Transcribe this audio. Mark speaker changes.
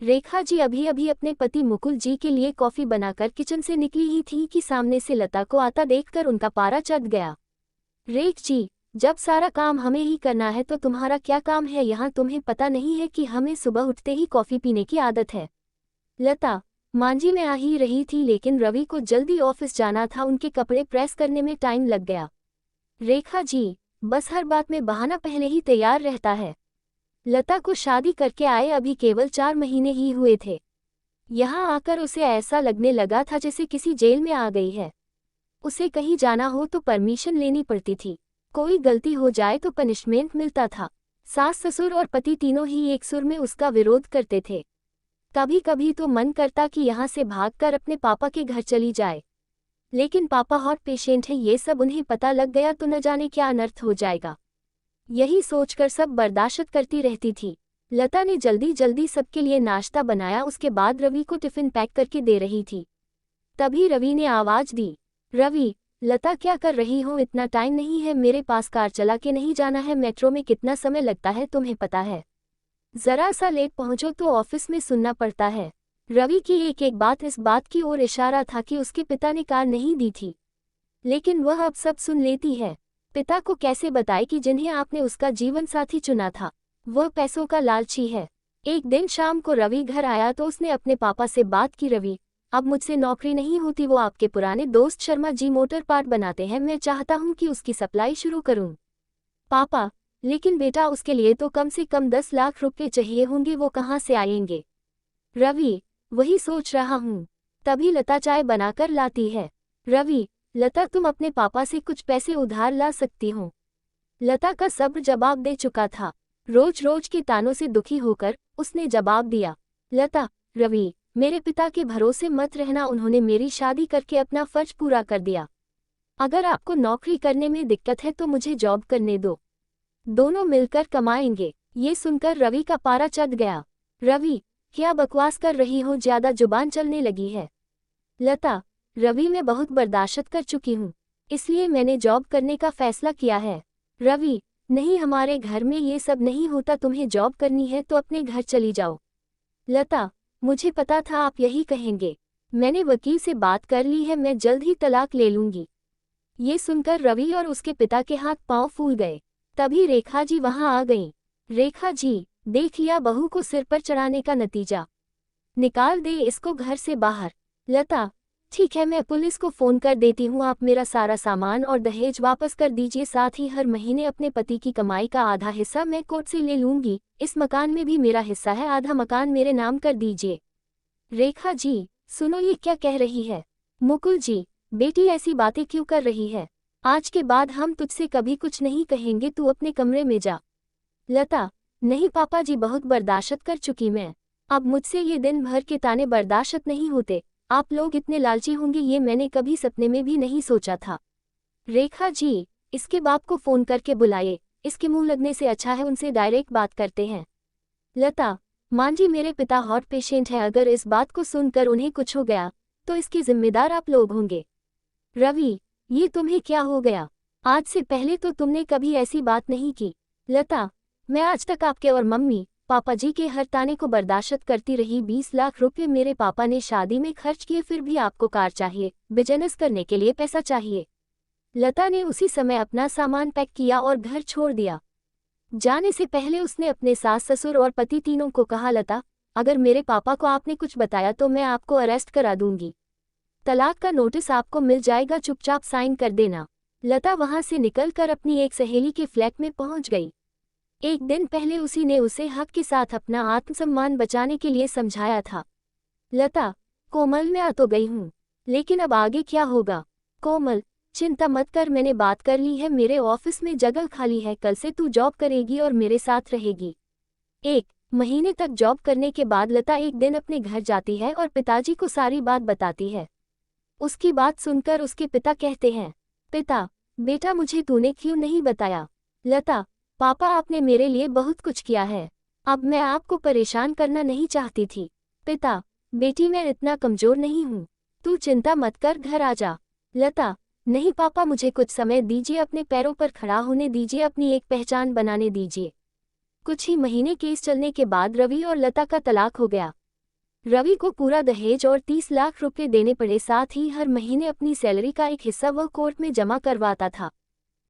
Speaker 1: रेखा जी अभी अभी अपने पति मुकुल जी के लिए कॉफी बनाकर किचन से निकली ही थी कि सामने से लता को आता देखकर उनका पारा चढ़ गया। रेख जी, जब सारा काम हमें ही करना है तो तुम्हारा क्या काम है यहाँ? तुम्हें पता नहीं है कि हमें सुबह उठते ही कॉफी पीने की आदत है। लता, मांझी में आ ही रही थी लेकिन रवि को जल्दी ऑफिस जाना था, उनके कपड़े प्रेस करने में टाइम लग गया। रेखा जी, बस हर बात में बहाना पहले ही तैयार रहता है। लता को शादी करके आए अभी केवल 4 महीने ही हुए थे। यहाँ आकर उसे ऐसा लगने लगा था जैसे किसी जेल में आ गई है। उसे कहीं जाना हो तो परमिशन लेनी पड़ती थी, कोई गलती हो जाए तो पनिशमेंट मिलता था। सास ससुर और पति तीनों ही एक सुर में उसका विरोध करते थे। कभी कभी तो मन करता कि यहाँ से भागकर अपने पापा के घर चली जाए, लेकिन पापा हॉट पेशेंट है, ये सब उन्हें पता लग गया तो न जाने क्या अनर्थ हो जाएगा। यही सोचकर सब बर्दाश्त करती रहती थी। लता ने जल्दी जल्दी सबके लिए नाश्ता बनाया, उसके बाद रवि को टिफिन पैक करके दे रही थी। तभी रवि ने आवाज दी, रवि, लता क्या कर रही हो? इतना टाइम नहीं है मेरे पास, कार चला के नहीं जाना है? मेट्रो में कितना समय लगता है तुम्हें पता है? जरा सा लेट पहुंचो तो ऑफिस में सुनना पड़ता है। रवि की एक एक बात इस बात की ओर इशारा था कि उसके पिता ने कार नहीं दी थी, लेकिन वह अब सब सुन लेती है। पिता को कैसे बताए कि जिन्हें आपने उसका जीवन साथी चुना था वह पैसों का लालची है। एक दिन शाम को रवि घर आया तो उसने अपने पापा से बात की, रवि, अब मुझसे नौकरी नहीं होती, वो आपके पुराने दोस्त शर्मा जी मोटर पार्ट बनाते हैं, मैं चाहता हूँ कि उसकी सप्लाई शुरू करूँ। पापा, लेकिन बेटा उसके लिए तो कम से कम 10 लाख रुपए चाहिए होंगे, वो कहाँ से आएंगे? रवि, वही सोच रहा हूँ। तभी लता चाय बनाकर लाती है। रवि, लता तुम अपने पापा से कुछ पैसे उधार ला सकती हो। लता का सब्र जवाब दे चुका था। रोज रोज के तानों से दुखी होकर उसने जवाब दिया, लता, रवि, मेरे पिता के भरोसे मत रहना, उन्होंने मेरी शादी करके अपना फर्ज पूरा कर दिया। अगर आपको नौकरी करने में दिक्कत है तो मुझे जॉब करने दो, दोनों मिलकर कमाएंगे। ये सुनकर रवि का पारा चढ़ गया। रवि, क्या बकवास कर रही हो? ज्यादा जुबान चलने लगी है। लता, रवि, मैं बहुत बर्दाश्त कर चुकी हूँ, इसलिए मैंने जॉब करने का फैसला किया है। रवि, नहीं, हमारे घर में ये सब नहीं होता, तुम्हें जॉब करनी है तो अपने घर चली जाओ। लता, मुझे पता था आप यही कहेंगे, मैंने वकील से बात कर ली है, मैं जल्द ही तलाक ले लूंगी। ये सुनकर रवि और उसके पिता के हाथ पांव फूल गए। तभी रेखा जी वहां आ गईं। रेखा जी, देख लिया बहू को सिर पर चढ़ाने का नतीजा, निकाल दे इसको घर से बाहर। लता, ठीक है, मैं पुलिस को फोन कर देती हूँ, आप मेरा सारा सामान और दहेज वापस कर दीजिए, साथ ही हर महीने अपने पति की कमाई का आधा हिस्सा मैं कोर्ट से ले लूंगी, इस मकान में भी मेरा हिस्सा है, आधा मकान मेरे नाम कर दीजिए। रेखा जी, सुनो ये क्या कह रही है? मुकुल जी, बेटी ऐसी बातें क्यों कर रही है? आज के बाद हम तुझसे कभी कुछ नहीं कहेंगे, तू अपने कमरे में जा। लता, नहीं पापा जी, बहुत बर्दाश्त कर चुकी मैं, अब मुझसे ये दिन भर के ताने बर्दाश्त नहीं होते, आप लोग इतने लालची होंगे ये मैंने कभी सपने में भी नहीं सोचा था। रेखा जी, इसके बाप को फोन करके बुलाए, इसके मुंह लगने से अच्छा है उनसे डायरेक्ट बात करते हैं। लता, मांझी मेरे पिता हॉट पेशेंट है, अगर इस बात को सुनकर उन्हें कुछ हो गया तो इसके जिम्मेदार आप लोग होंगे। रवि, ये तुम्हें क्या हो गया? आज से पहले तो तुमने कभी ऐसी बात नहीं की। लता, मैं आज तक आपके और मम्मी पापा जी के हर ताने को बर्दाश्त करती रही, 20 लाख रुपए मेरे पापा ने शादी में खर्च किए, फिर भी आपको कार चाहिए, बिजनेस करने के लिए पैसा चाहिए। लता ने उसी समय अपना सामान पैक किया और घर छोड़ दिया। जाने से पहले उसने अपने सास ससुर और पति तीनों को कहा, लता, अगर मेरे पापा को आपने कुछ बताया तो मैं आपको अरेस्ट करा दूंगी, तलाक का नोटिस आपको मिल जाएगा, चुपचाप साइन कर देना। लता वहां से निकलकर अपनी एक सहेली के फ्लैट में पहुंच गई। एक दिन पहले उसी ने उसे हक के साथ अपना आत्मसम्मान बचाने के लिए समझाया था। लता, कोमल, मैं आ तो गई हूँ, लेकिन अब आगे क्या होगा? कोमल, चिंता मत कर, मैंने बात कर ली है, मेरे ऑफिस में जगह खाली है, कल से तू जॉब करेगी और मेरे साथ रहेगी। 1 महीने तक जॉब करने के बाद लता एक दिन अपने घर जाती है और पिताजी को सारी बात बताती है। उसकी बात सुनकर उसके पिता कहते हैं, पिता, बेटा मुझे तूने क्यों नहीं बताया? लता, पापा आपने मेरे लिए बहुत कुछ किया है, अब मैं आपको परेशान करना नहीं चाहती थी। पिता, बेटी मैं इतना कमजोर नहीं हूँ, तू चिंता मत कर, घर आ जा। लता, नहीं पापा, मुझे कुछ समय दीजिए, अपने पैरों पर खड़ा होने दीजिए, अपनी एक पहचान बनाने दीजिए। कुछ ही महीने केस चलने के बाद रवि और लता का तलाक हो गया। रवि को पूरा दहेज और 30 लाख रुपए देने पड़े, साथ ही हर महीने अपनी सैलरी का एक हिस्सा वह कोर्ट में जमा करवाता था।